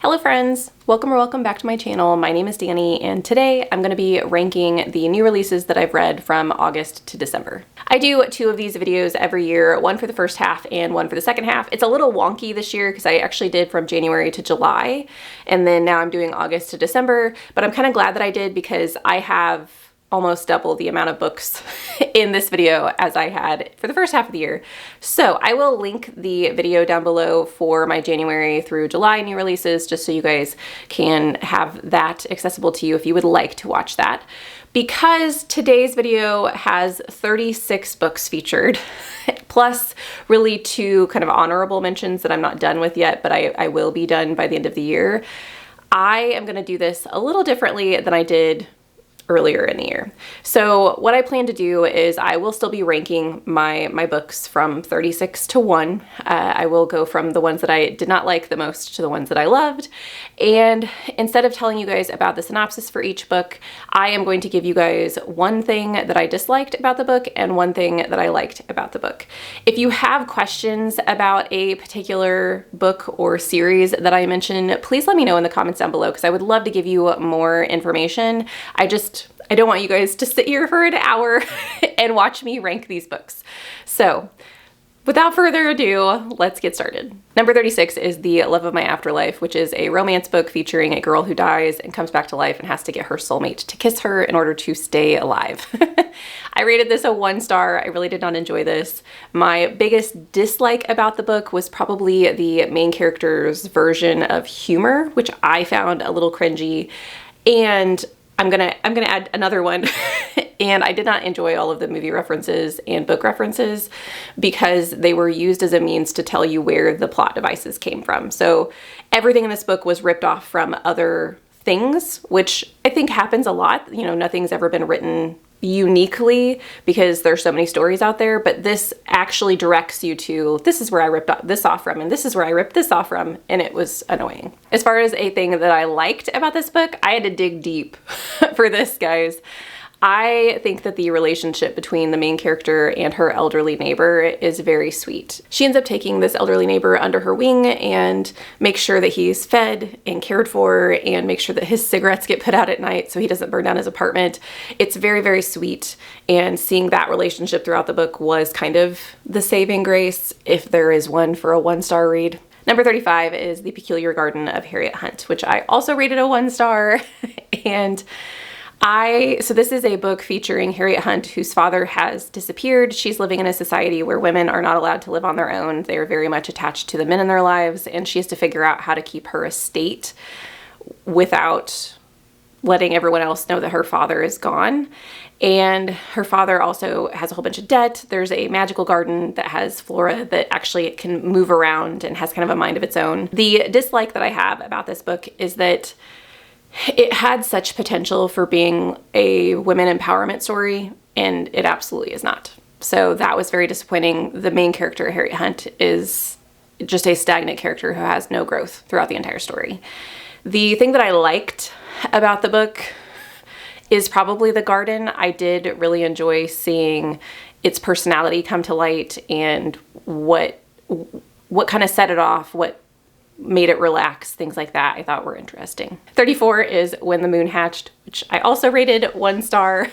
Hello friends, welcome or welcome back to my channel. My name is Danny and today I'm going to be ranking the new releases that I've read from August to December. I do two of these videos every year, one for the first half and one for the second half. It's a little wonky this year because I actually did from January to July and then now I'm doing August to December, but I'm kind of glad that I did because I have almost double the amount of books in this video as I had for the first half of the year. So I will link the video down below for my January through July new releases just so you guys can have that accessible to you if you would like to watch that. Because today's video has 36 books featured, plus really two kind of honorable mentions that I'm not done with yet, but I will be done by the end of the year. I am going to do this a little differently than I did earlier in the year. So what I plan to do is I will still be ranking my books from 36 to 1. I will go from the ones that I did not like the most to the ones that I loved. And instead of telling you guys about the synopsis for each book, I am going to give you guys one thing that I disliked about the book and one thing that I liked about the book. If you have questions about a particular book or series that I mention, please let me know in the comments down below because I would love to give you more information. I don't want you guys to sit here for an hour and watch me rank these books. So without further ado, let's get started. Number 36 is The Love of My Afterlife, which is a romance book featuring a girl who dies and comes back to life and has to get her soulmate to kiss her in order to stay alive. I rated this a 1 star. I really did not enjoy this. My biggest dislike about the book was probably the main character's version of humor, which I found a little cringy. And I'm gonna add another one. And I did not enjoy all of the movie references and book references because they were used as a means to tell you where the plot devices came from. So everything in this book was ripped off from other things, which I think happens a lot. You know, nothing's ever been written uniquely because there's so many stories out there, but this actually directs you to, this is where I ripped this off from, and this is where I ripped this off from, and it was annoying. As far as a thing that I liked about this book, I had to dig deep for this, guys. I think that the relationship between the main character and her elderly neighbor is very sweet. She ends up taking this elderly neighbor under her wing and makes sure that he's fed and cared for and make sure that his cigarettes get put out at night so he doesn't burn down his apartment. It's very, very sweet, and seeing that relationship throughout the book was kind of the saving grace, if there is one for a 1-star read. Number 35 is The Peculiar Garden of Harriet Hunt, which I also rated a 1 star. And so this is a book featuring Harriet Hunt, whose father has disappeared. She's living in a society where women are not allowed to live on their own. They are very much attached to the men in their lives, and she has to figure out how to keep her estate without letting everyone else know that her father is gone. And her father also has a whole bunch of debt. There's a magical garden that has flora that actually can move around and has kind of a mind of its own. The dislike that I have about this book is that it had such potential for being a women empowerment story, and it absolutely is not. So that was very disappointing. The main character, Harriet Hunt, is just a stagnant character who has no growth throughout the entire story. The thing that I liked about the book is probably the garden. I did really enjoy seeing its personality come to light and what kind of set it off, what made it relax, things like that I thought were interesting. 34 is When the Moon Hatched, which I also rated 1 star.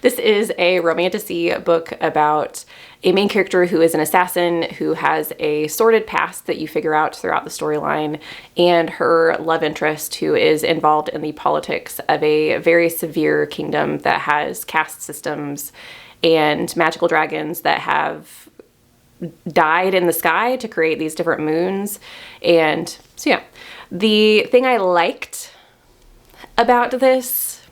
This is a romantasy book about a main character who is an assassin who has a sordid past that you figure out throughout the storyline, and her love interest who is involved in the politics of a very severe kingdom that has caste systems and magical dragons that have died in the sky to create these different moons. And so yeah, the thing I liked about this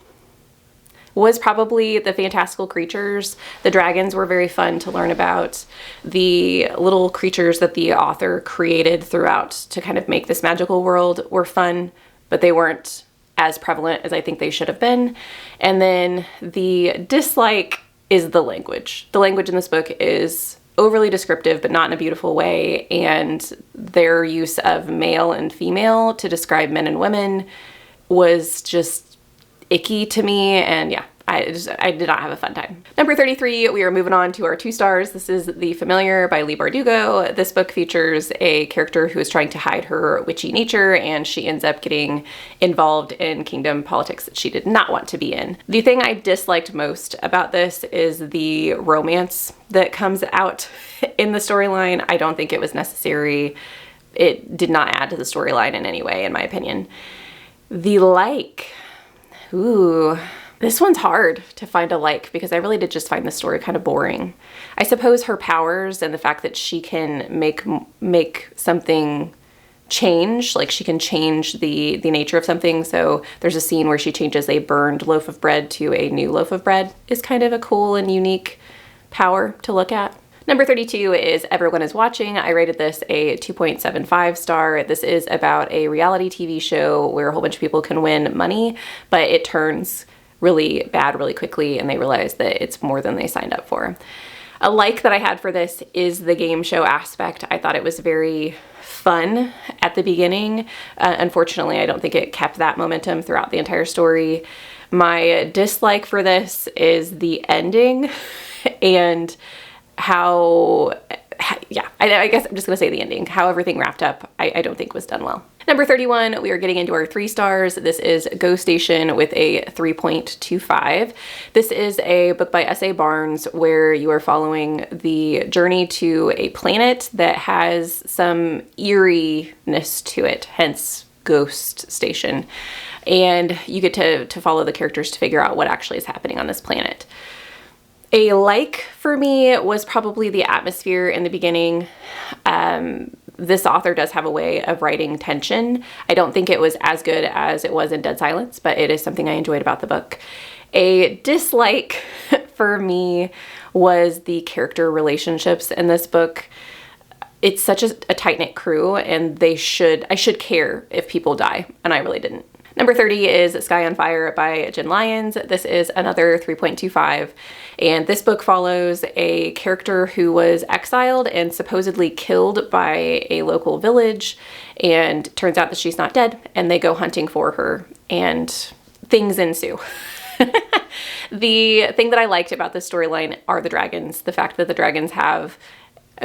was probably the fantastical creatures. The dragons were very fun to learn about. The little creatures that the author created throughout to kind of make this magical world were fun, but they weren't as prevalent as I think they should have been. And then the dislike is the language. The language in this book is overly descriptive, but not in a beautiful way, and their use of male and female to describe men and women was just icky to me, and yeah, I did not have a fun time. Number 33, we are moving on to our 2 stars. This is The Familiar by Leigh Bardugo. This book features a character who is trying to hide her witchy nature, and she ends up getting involved in kingdom politics that she did not want to be in. The thing I disliked most about this is the romance that comes out in the storyline. I don't think it was necessary. It did not add to the storyline in any way, in my opinion. The like. Ooh, this one's hard to find a like because I really did just find the story kind of boring. I suppose her powers and the fact that she can make something change, like she can change the nature of something. So there's a scene where she changes a burned loaf of bread to a new loaf of bread, is kind of a cool and unique power to look at. Number 32 is Everyone is Watching. I rated this a 2.75 star. This is about a reality TV show where a whole bunch of people can win money, but it turns really bad really quickly and they realize that it's more than they signed up for. A like that I had for this is the game show aspect. I thought it was very fun at the beginning. Unfortunately, I don't think it kept that momentum throughout the entire story. My dislike for this is the ending and how, yeah, I guess I'm just gonna say the ending. How everything wrapped up, I don't think was done well. Number 31, we are getting into our 3 stars. This is Go Station with a 3.25. This is a book by S.A. Barnes where you are following the journey to a planet that has some eeriness to it, hence Ghost Station. And you get to follow the characters to figure out what actually is happening on this planet. A like for me was probably the atmosphere in the beginning. This author does have a way of writing tension. I don't think it was as good as it was in Dead Silence, but it is something I enjoyed about the book. A dislike for me was the character relationships in this book. It's such a tight-knit crew, and I should care if people die, and I really didn't. Number 30 is Sky on Fire by Jen Lyons. This is another 3.25, and this book follows a character who was exiled and supposedly killed by a local village, and turns out that she's not dead, and they go hunting for her, and things ensue. The thing that I liked about this storyline are the dragons. The fact that the dragons have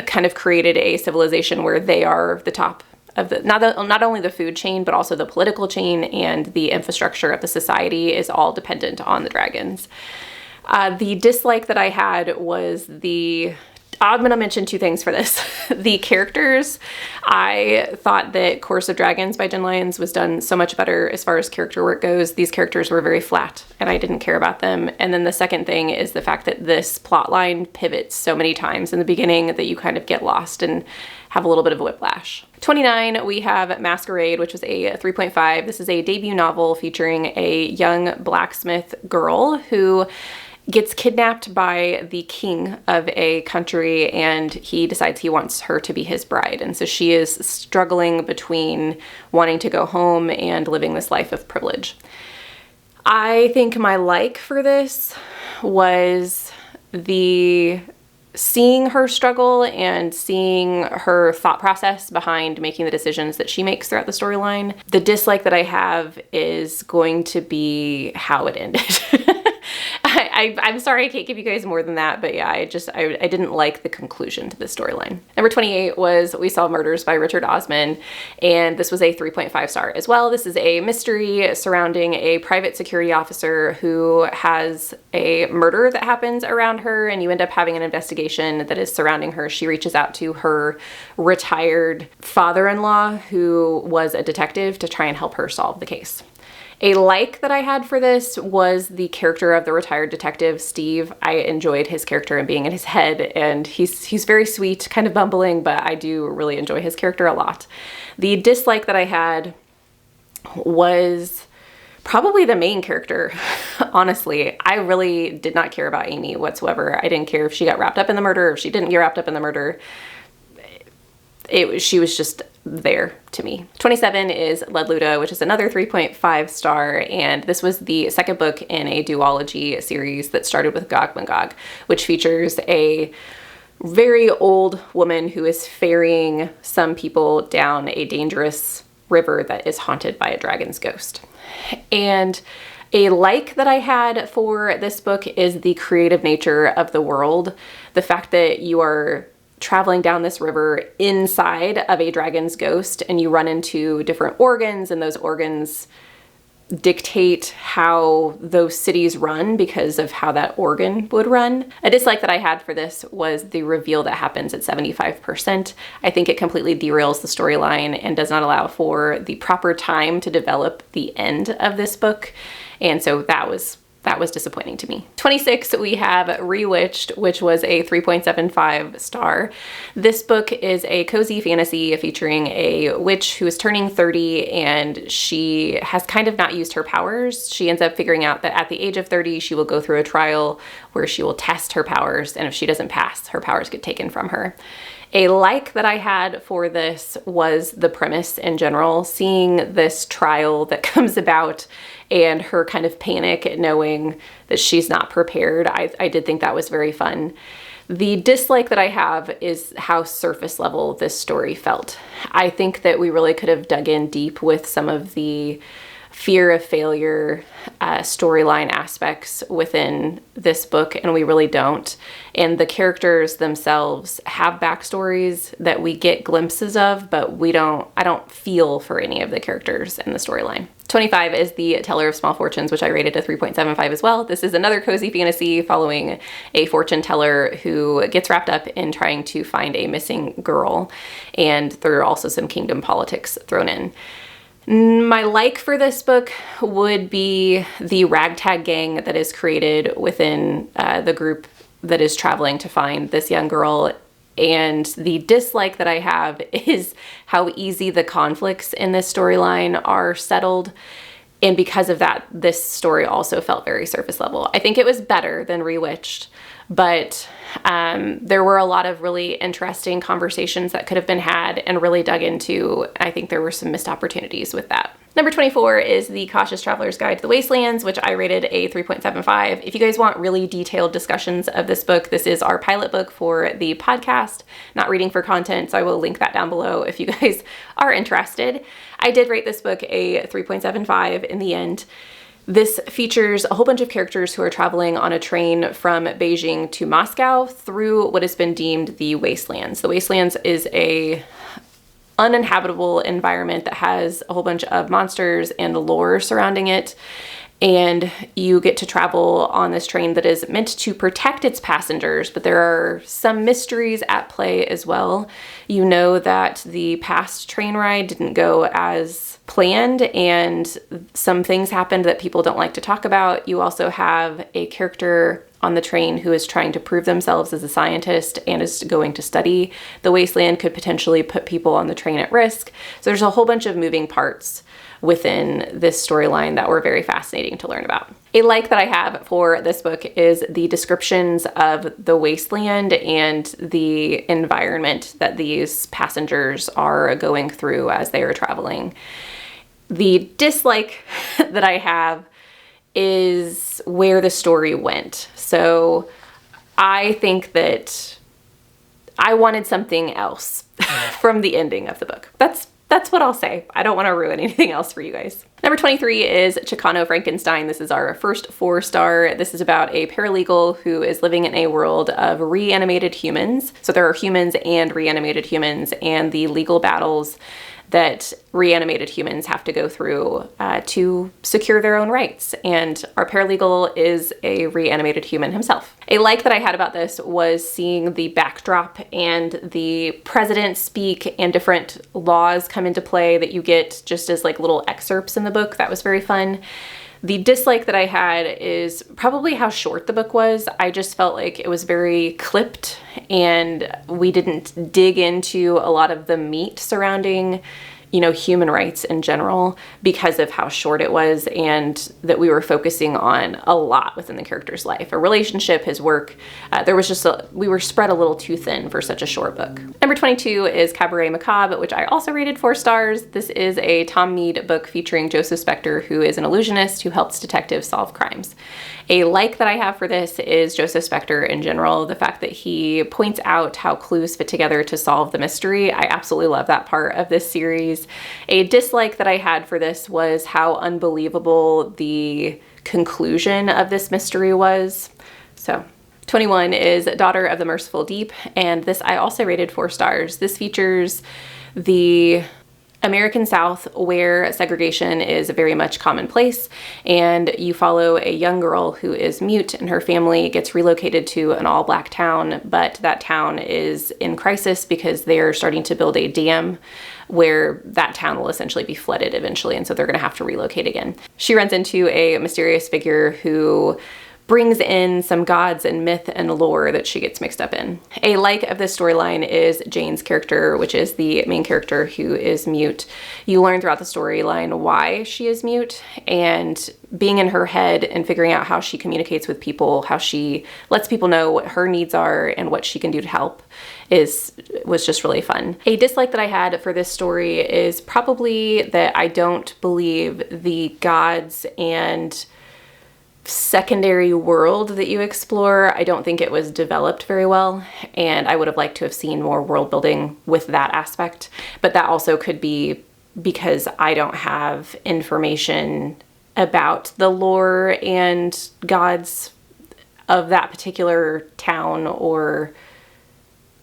kind of created a civilization where they are the top of the, not only the food chain, but also the political chain, and the infrastructure of the society is all dependent on the dragons. The dislike that I had was I'm going to mention 2 things for this. The characters. I thought that Chorus of Dragons by Jen Lyons was done so much better as far as character work goes. These characters were very flat and I didn't care about them. And then the second thing is the fact that this plot line pivots so many times in the beginning that you kind of get lost and have a little bit of a whiplash. 29, we have Masquerade, which was a 3.5. This is a debut novel featuring a young blacksmith girl who gets kidnapped by the king of a country, and he decides he wants her to be his bride. And so she is struggling between wanting to go home and living this life of privilege. I think my like for this was seeing her struggle and seeing her thought process behind making the decisions that she makes throughout the storyline. The dislike that I have is going to be how it ended. I'm sorry I can't give you guys more than that, but yeah, I didn't like the conclusion to this storyline. Number 28 was We Solve Murders by Richard Osman, and this was a 3.5 star as well. This is a mystery surrounding a private security officer who has a murder that happens around her, and you end up having an investigation that is surrounding her. She reaches out to her retired father-in-law, who was a detective, to try and help her solve the case. A like that I had for this was the character of the retired detective, Steve. I enjoyed his character and being in his head, and he's very sweet, kind of bumbling, but I do really enjoy his character a lot. The dislike that I had was probably the main character. Honestly, I really did not care about Amy whatsoever. I didn't care if she got wrapped up in the murder or if she didn't get wrapped up in the murder. She was just there to me. 27 is Led Luda, which is another 3.5 star, and this was the second book in a duology series that started with Gog Magog, which features a very old woman who is ferrying some people down a dangerous river that is haunted by a dragon's ghost. And a like that I had for this book is the creative nature of the world. The fact that you are traveling down this river inside of a dragon's ghost and you run into different organs, and those organs dictate how those cities run because of how that organ would run. A dislike that I had for this was the reveal that happens at 75%. I think it completely derails the storyline and does not allow for the proper time to develop the end of this book. And so that was disappointing to me. 26, we have Rewitched, which was a 3.75 star. This book is a cozy fantasy featuring a witch who is turning 30, and she has kind of not used her powers. She ends up figuring out that at the age of 30, she will go through a trial where she will test her powers, and if she doesn't pass, her powers get taken from her. A like that I had for this was the premise in general, seeing this trial that comes about and her kind of panic at knowing that she's not prepared. I did think that was very fun. The dislike that I have is how surface level this story felt. I think that we really could have dug in deep with some of the fear of failure storyline aspects within this book, and we really don't. And the characters themselves have backstories that we get glimpses of, but I don't feel for any of the characters in the storyline. 25 is The Teller of Small Fortunes, which I rated a 3.75 as well. This is another cozy fantasy following a fortune teller who gets wrapped up in trying to find a missing girl, and there are also some kingdom politics thrown in. My like for this book would be the ragtag gang that is created within the group that is traveling to find this young girl. And the dislike that I have is how easy the conflicts in this storyline are settled. And because of that, this story also felt very surface level. I think it was better than Rewitched, but there were a lot of really interesting conversations that could have been had and really dug into. I think there were some missed opportunities with that. Number 24 is The Cautious Traveler's Guide to the Wastelands, which I rated a 3.75. If you guys want really detailed discussions of this book, this is our pilot book for the podcast, Not Reading for Content, so I will link that down below if you guys are interested. I did rate this book a 3.75 in the end. This features a whole bunch of characters who are traveling on a train from Beijing to Moscow through what has been deemed the Wastelands. The Wastelands is a uninhabitable environment that has a whole bunch of monsters and lore surrounding it. And you get to travel on this train that is meant to protect its passengers, but there are some mysteries at play as well. You know that the past train ride didn't go as planned, and some things happened that people don't like to talk about. You also have a character on the train who is trying to prove themselves as a scientist and is going to study the wasteland, could potentially put people on the train at risk. So there's a whole bunch of moving parts within this storyline that were very fascinating to learn about. A like that I have for this book is the descriptions of the wasteland and the environment that these passengers are going through as they are traveling. The dislike that I have is where the story went. So I think that I wanted something else from the ending of the book. That's what I'll say. I don't want to ruin anything else for you guys. Number 23 is Chicano Frankenstein. This is our first 4-star. This is about a paralegal who is living in a world of reanimated humans. So there are humans and reanimated humans, and the legal battles that reanimated humans have to go through to secure their own rights. And our paralegal is a reanimated human himself. A like that I had about this was seeing the backdrop and the president speak and different laws come into play that you get just as like little excerpts in the book. That was very fun. The dislike that I had is probably how short the book was. I just felt like it was very clipped and we didn't dig into a lot of the meat surrounding, you know, human rights in general because of how short it was, and that we were focusing on a lot within the character's life. A relationship, his work, we were spread a little too thin for such a short book. Number 22 is Cabaret Macabre, which I also rated 4 stars. This is a Tom Mead book featuring Joseph Spector, who is an illusionist who helps detectives solve crimes. A like that I have for this is Joseph Spector in general, the fact that he points out how clues fit together to solve the mystery. I absolutely love that part of this series. mysteries. A dislike that I had for this was how unbelievable the conclusion of this mystery was. So 21 is Daughter of the Merciful Deep, and this I also rated 4 stars. This features the American South, where segregation is very much commonplace, and you follow a young girl who is mute, and her family gets relocated to an all-black town, but that town is in crisis because they're starting to build a dam where that town will essentially be flooded eventually, and so they're going to have to relocate again. She runs into a mysterious figure who brings in some gods and myth and lore that she gets mixed up in. A like of this storyline is Jane's character, which is the main character who is mute. You learn throughout the storyline why she is mute, and being in her head and figuring out how she communicates with people, how she lets people know what her needs are and what she can do to help was just really fun. A dislike that I had for this story is probably that I don't believe the gods and secondary world that you explore. I don't think it was developed very well, and I would have liked to have seen more world building with that aspect, but that also could be because I don't have information about the lore and gods of that particular town or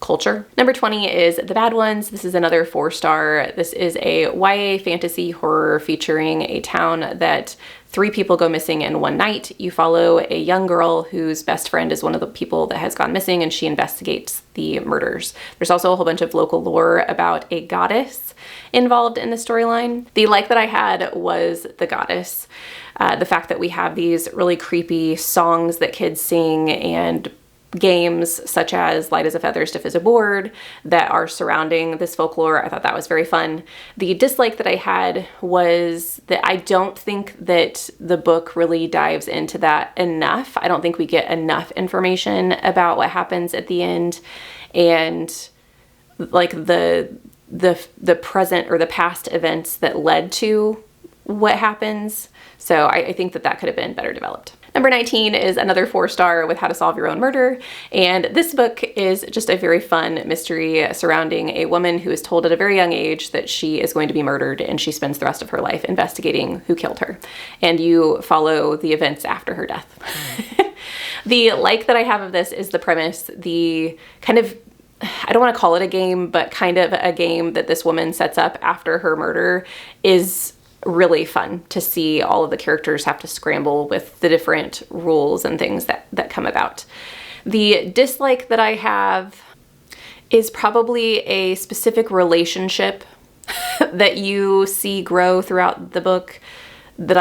culture. Number 20 is The Bad Ones. This is another 4-star. This is a YA fantasy horror featuring a town that 3 people go missing in one night. You follow a young girl whose best friend is one of the people that has gone missing, and she investigates the murders. There's also a whole bunch of local lore about a goddess involved in the storyline. The like that I had was the goddess. The fact that we have these really creepy songs that kids sing and games such as Light as a Feather, Stiff as a Board that are surrounding this folklore. I thought that was very fun. The dislike that I had was that I don't think that the book really dives into that enough. I don't think we get enough information about what happens at the end and like the present or the past events that led to what happens. So I think that could have been better developed. Number 19 is another 4-star with How to Solve Your Own Murder. And this book is just a very fun mystery surrounding a woman who is told at a very young age that she is going to be murdered, and she spends the rest of her life investigating who killed her. And you follow the events after her death. The like that I have of this is the premise, the kind of, I don't want to call it a game, but kind of a game that this woman sets up after her murder is really fun to see all of the characters have to scramble with the different rules and things that come about. The dislike that I have is probably a specific relationship that you see grow throughout the book that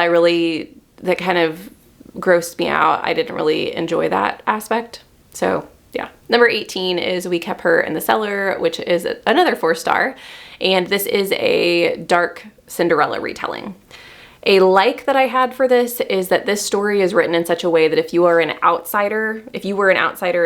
kind of grossed me out. I didn't really enjoy that aspect. So yeah. Number 18 is We Kept Her in the Cellar, which is another 4-star. And this is a dark Cinderella retelling. A like that I had for this is that this story is written in such a way that if you were an outsider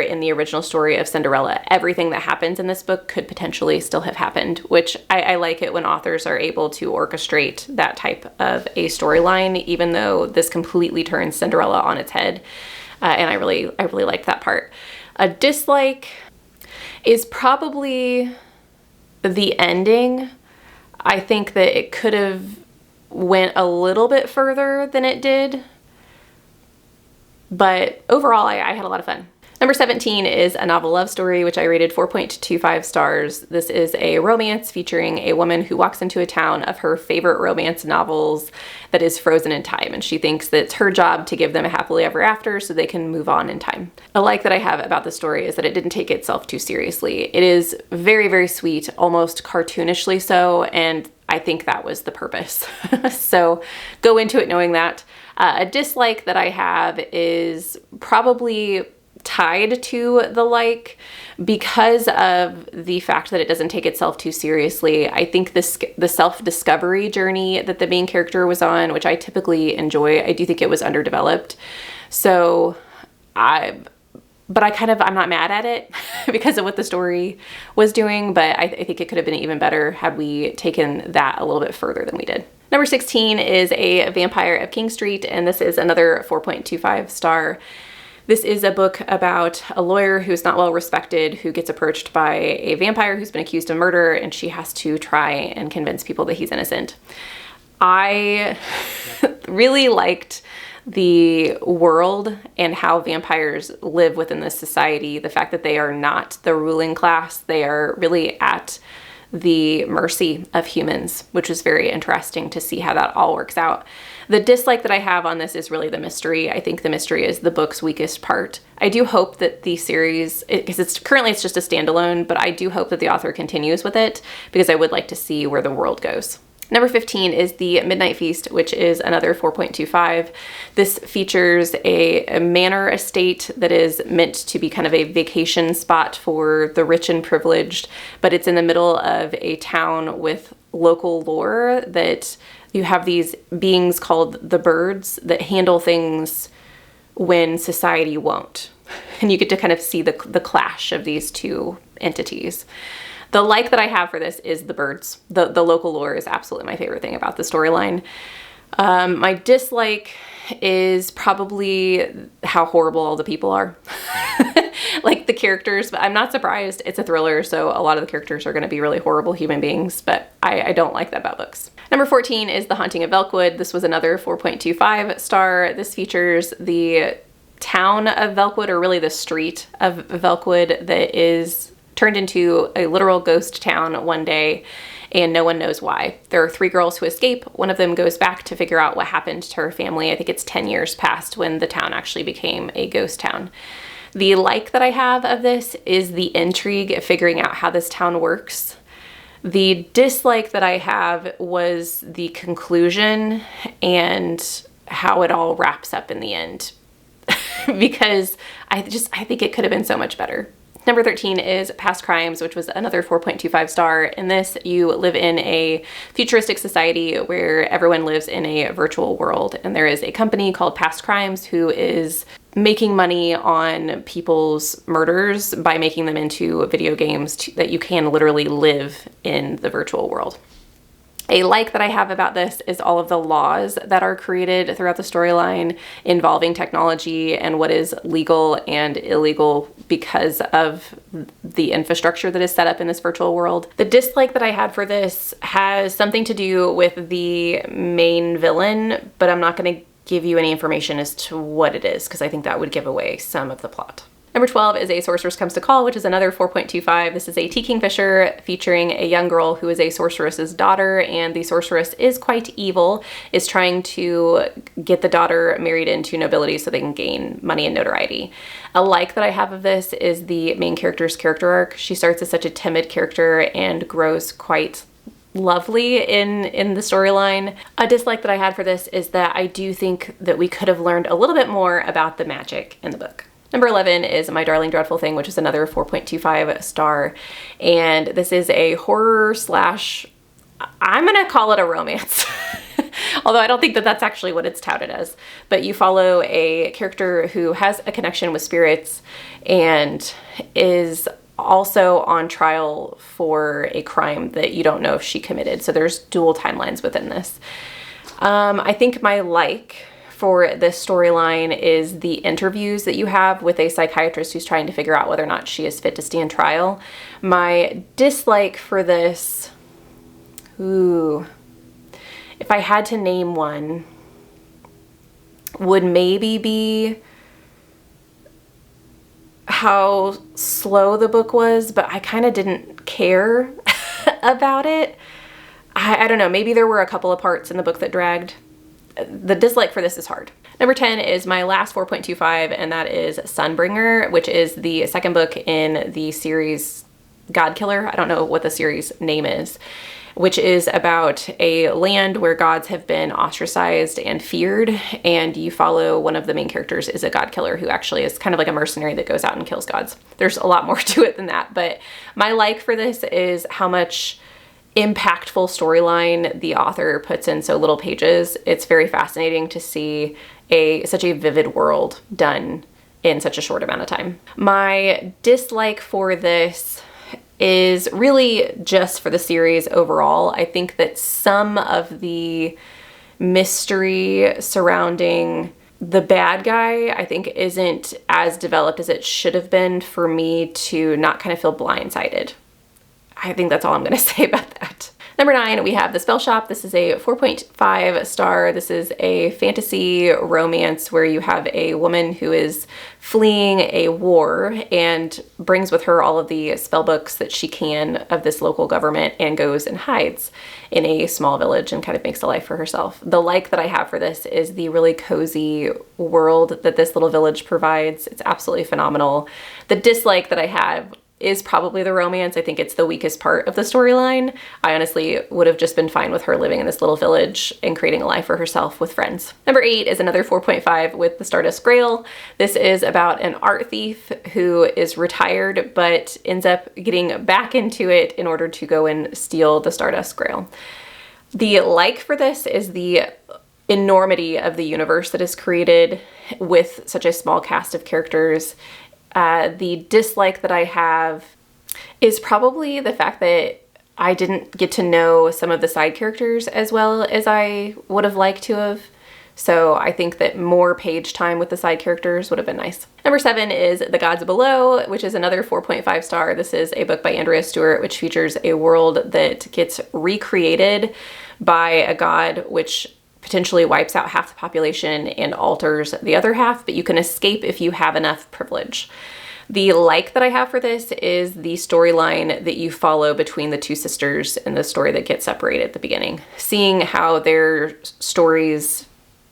in the original story of Cinderella, everything that happens in this book could potentially still have happened, which I like it when authors are able to orchestrate that type of a storyline, even though this completely turns Cinderella on its head. And I really liked that part. A dislike is probably the ending. I think that it could have went a little bit further than it did, but overall I had a lot of fun. Number 17 is A Novel Love Story, which I rated 4.25 stars. This is a romance featuring a woman who walks into a town of her favorite romance novels that is frozen in time, and she thinks that it's her job to give them a happily ever after so they can move on in time. A like that I have about the story is that it didn't take itself too seriously. It is very, very sweet, almost cartoonishly so, and I think that was the purpose. So go into it knowing that. A dislike that I have is probably tied to the like because of the fact that it doesn't take itself too seriously. I think the self-discovery journey that the main character was on, which I typically enjoy, I do think it was underdeveloped. So I'm not mad at it because of what the story was doing, but I think it could have been even better had we taken that a little bit further than we did. Number 16 is A Vampire of King Street, and this is another 4.25 star. This is a book about a lawyer who's not well respected, who gets approached by a vampire who's been accused of murder, and she has to try and convince people that he's innocent. I really liked the world and how vampires live within this society. The fact that they are not the ruling class, they are really at the mercy of humans, which is very interesting to see how that all works out. The dislike that I have on this is really the mystery. I think the mystery is the book's weakest part. I do hope that the series, because it's just a standalone, but I do hope that the author continues with it because I would like to see where the world goes. Number 15 is The Midnight Feast, which is another 4.25. This features a manor estate that is meant to be kind of a vacation spot for the rich and privileged, but it's in the middle of a town with local lore that you have these beings called the birds that handle things when society won't. And you get to kind of see the clash of these two entities. The like that I have for this is the birds. The local lore is absolutely my favorite thing about the storyline. My dislike is probably how horrible all the people are. Like the characters, but I'm not surprised. It's a thriller, so a lot of the characters are going to be really horrible human beings, but I don't like that about books. Number 14 is The Haunting of Velkwood. This was another 4.25 star. This features the town of Velkwood, or really the street of Velkwood, that is turned into a literal ghost town one day, and no one knows why. There are 3 girls who escape. One of them goes back to figure out what happened to her family. I think it's 10 years past when the town actually became a ghost town. The like that I have of this is the intrigue of figuring out how this town works. The dislike that I have was the conclusion and how it all wraps up in the end, because I think it could have been so much better. Number 13 is Past Crimes, which was another 4.25 star. In this, you live in a futuristic society where everyone lives in a virtual world, and there is a company called Past Crimes who is making money on people's murders by making them into video games that you can literally live in the virtual world. A like that I have about this is all of the laws that are created throughout the storyline involving technology and what is legal and illegal because of the infrastructure that is set up in this virtual world. The dislike that I had for this has something to do with the main villain, but I'm not going to give you any information as to what it is because I think that would give away some of the plot. Number 12 is A Sorceress Comes to Call, which is another 4.25. This is a Tea Kingfisher featuring a young girl who is a sorceress's daughter, and the sorceress is quite evil, is trying to get the daughter married into nobility so they can gain money and notoriety. A like that I have of this is the main character's character arc. She starts as such a timid character and grows quite lovely in the storyline. A dislike that I had for this is that I do think that we could have learned a little bit more about the magic in the book. Number 11 is My Darling Dreadful Thing, which is another 4.25 star. And this is a horror slash, I'm going to call it a romance. Although I don't think that that's actually what it's touted as. But you follow a character who has a connection with spirits and is also on trial for a crime that you don't know if she committed. So there's dual timelines within this. I think my like for this storyline is the interviews that you have with a psychiatrist who's trying to figure out whether or not she is fit to stand trial. My dislike for this, if I had to name one, would maybe be how slow the book was, but I kind of didn't care about it. I don't know, maybe there were a couple of parts in the book that dragged. The dislike for this is hard. Number 10 is my last 4.25, and that is Sunbringer, which is the second book in the series Godkiller. I don't know what the series name is, which is about a land where gods have been ostracized and feared, and you follow one of the main characters is a god killer who actually is kind of like a mercenary that goes out and kills gods. There's a lot more to it than that, but my like for this is how much impactful storyline the author puts in so little pages. It's very fascinating to see such a vivid world done in such a short amount of time. My dislike for this is really just for the series overall. I think that some of the mystery surrounding The bad guy, I think, isn't as developed as it should have been for me to not kind of feel blindsided. I think that's all I'm gonna say about that. Number 9, we have The Spellshop. This is a 4.5 star. This is a fantasy romance where you have a woman who is fleeing a war and brings with her all of the spell books that she can of this local government and goes and hides in a small village and kind of makes a life for herself. The like that I have for this is the really cozy world that this little village provides. It's absolutely phenomenal. The dislike that I have is probably the romance. I think it's the weakest part of the storyline. I honestly would have just been fine with her living in this little village and creating a life for herself with friends. Number 8 is another 4.5 with the Stardust Grail. This is about an art thief who is retired but ends up getting back into it in order to go and steal the Stardust Grail. The like for this is the enormity of the universe that is created with such a small cast of characters. The dislike that I have is probably the fact that I didn't get to know some of the side characters as well as I would have liked to have. So I think that more page time with the side characters would have been nice. Number 7 is The Gods Below, which is another 4.5 star. This is a book by Andrea Stewart, which features a world that gets recreated by a god, which potentially wipes out half the population and alters the other half, but you can escape if you have enough privilege. The like that I have for this is the storyline that you follow between the two sisters in the story that gets separated at the beginning. Seeing how their stories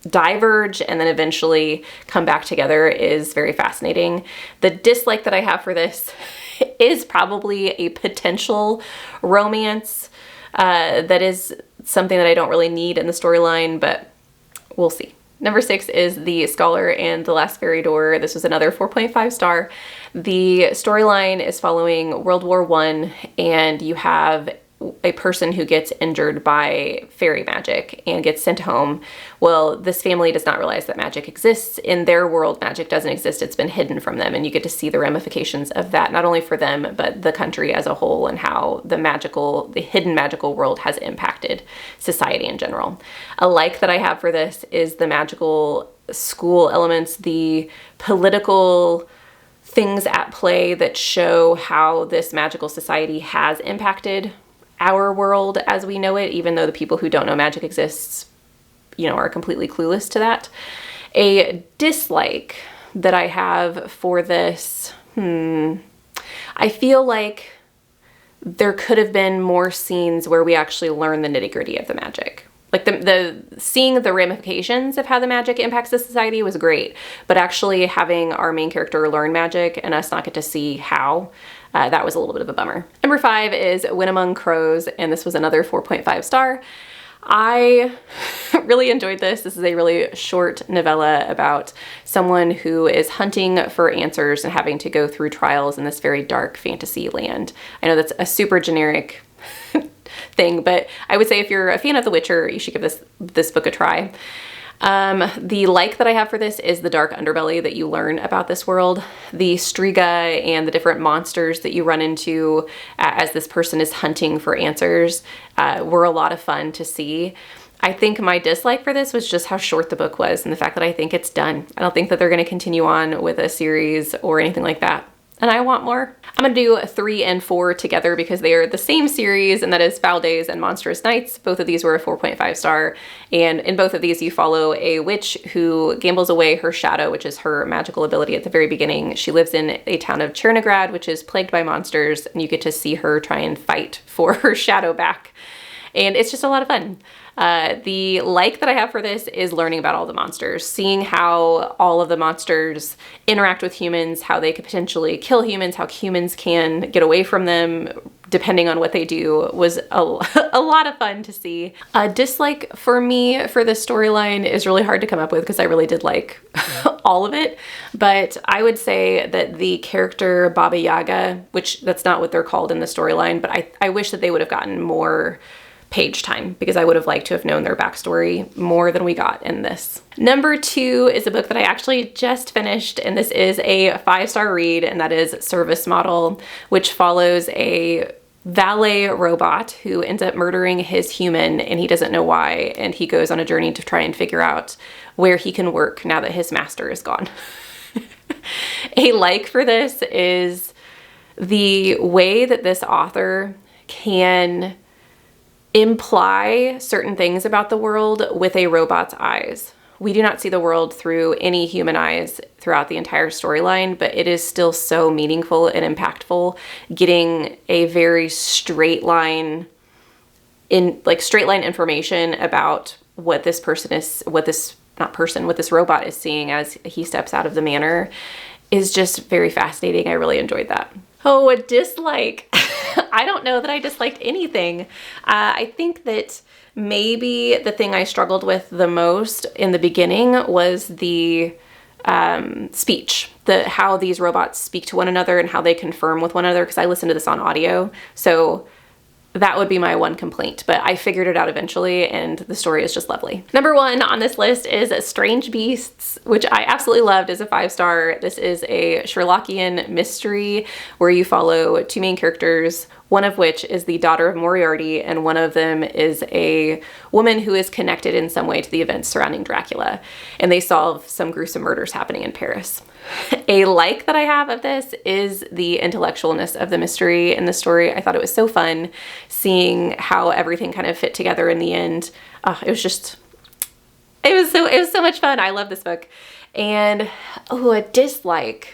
diverge and then eventually come back together is very fascinating. The dislike that I have for this is probably a potential romance that is something that I don't really need in the storyline, but we'll see. Number 6 is The Scholar and the Last Fairy Door. This was another 4.5 star. The storyline is following World War I, and you have a person who gets injured by fairy magic and gets sent home. Well, this family does not realize that magic exists. In their world, magic doesn't exist. It's been hidden from them, and you get to see the ramifications of that, not only for them, but the country as a whole, and how the hidden magical world has impacted society in general. A like that I have for this is the magical school elements, the political things at play that show how this magical society has impacted our world as we know it, even though the people who don't know magic exists, are completely clueless to that. A dislike that I have for this, I feel like there could have been more scenes where we actually learn the nitty-gritty of the magic. Like the seeing the ramifications of how the magic impacts the society was great, but actually having our main character learn magic and us not get to see how, that was a little bit of a bummer. Number 5 is When Among Crows, and this was another 4.5 star. I really enjoyed this. This is a really short novella about someone who is hunting for answers and having to go through trials in this very dark fantasy land. I know that's a super generic thing, but I would say if you're a fan of The Witcher, you should give this book a try. The like that I have for this is the dark underbelly that you learn about this world. The Striga and the different monsters that you run into as this person is hunting for answers were a lot of fun to see. I think my dislike for this was just how short the book was and the fact that I think it's done. I don't think that they're going to continue on with a series or anything like that. And I want more. I'm gonna do 3 and 4 together because they are the same series, and that is Foul Days and Monstrous Nights. Both of these were a 4.5 star, and in both of these you follow a witch who gambles away her shadow, which is her magical ability at the very beginning. She lives in a town of Chernograd, which is plagued by monsters, and you get to see her try and fight for her shadow back. And it's just a lot of fun. The like that I have for this is learning about all the monsters, seeing how all of the monsters interact with humans, how they could potentially kill humans, how humans can get away from them depending on what they do, was a lot of fun to see. A dislike for me for this storyline is really hard to come up with because I really did like all of it, but I would say that the character Baba Yaga, which that's not what they're called in the storyline, but I wish that they would have gotten more page time because I would have liked to have known their backstory more than we got in this. Number 2 is a book that I actually just finished, and this is a 5-star read, and that is Service Model, which follows a valet robot who ends up murdering his human, and he doesn't know why, and he goes on a journey to try and figure out where he can work now that his master is gone. A like for this is the way that this author can imply certain things about the world with a robot's eyes. We do not see the world through any human eyes throughout the entire storyline, but it is still so meaningful and impactful, getting a very straight line information about what this person is, what this robot is seeing as he steps out of the manor is just very fascinating. I really enjoyed that. Oh, a dislike. I don't know that I disliked anything. I think that maybe the thing I struggled with the most in the beginning was the speech, how these robots speak to one another and how they confirm with one another, because I listened to this on audio. So that would be my one complaint, but I figured it out eventually, and the story is just lovely. Number 1 on this list is Strange Beasts, which I absolutely loved as a 5-star. This is a Sherlockian mystery where you follow 2 main characters, one of which is the daughter of Moriarty, and one of them is a woman who is connected in some way to the events surrounding Dracula, and they solve some gruesome murders happening in Paris. A like that I have of this is the intellectualness of the mystery and the story. I thought it was so fun seeing how everything kind of fit together in the end. It was so much fun. I love this book. And a dislike.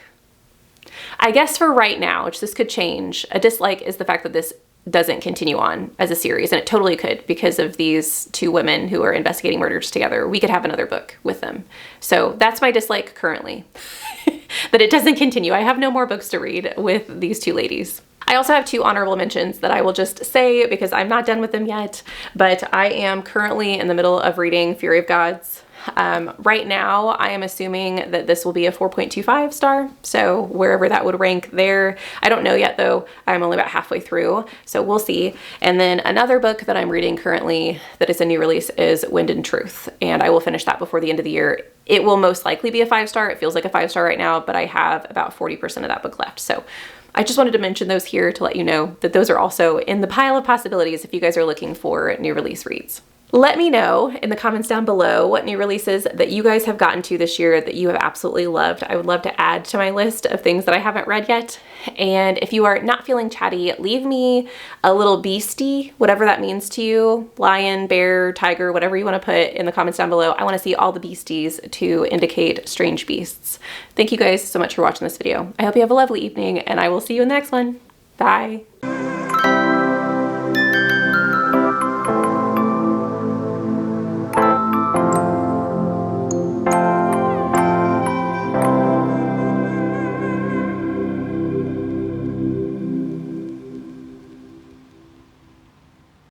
I guess for right now, which this could change, a dislike is the fact that this doesn't continue on as a series, and it totally could because of these 2 women who are investigating murders together. We could have another book with them. So that's my dislike currently, that it doesn't continue. I have no more books to read with these 2 ladies. I also have 2 honorable mentions that I will just say because I'm not done with them yet, but I am currently in the middle of reading Fury of Gods. Right now, I am assuming that this will be a 4.25 star, so wherever that would rank there. I don't know yet though. I'm only about halfway through, so we'll see. And then another book that I'm reading currently that is a new release is Wind and Truth, and I will finish that before the end of the year. It will most likely be a 5-star. It feels like a 5-star right now, but I have about 40% of that book left, so I just wanted to mention those here to let you know that those are also in the pile of possibilities if you guys are looking for new release reads. Let me know in the comments down below what new releases that you guys have gotten to this year that you have absolutely loved. I would love to add to my list of things that I haven't read yet. And if you are not feeling chatty, leave me a little beastie, whatever that means to you, lion, bear, tiger, whatever you want to put in the comments down below. I want to see all the beasties to indicate strange beasts. Thank you guys so much for watching this video. I hope you have a lovely evening, and I will see you in the next one. Bye.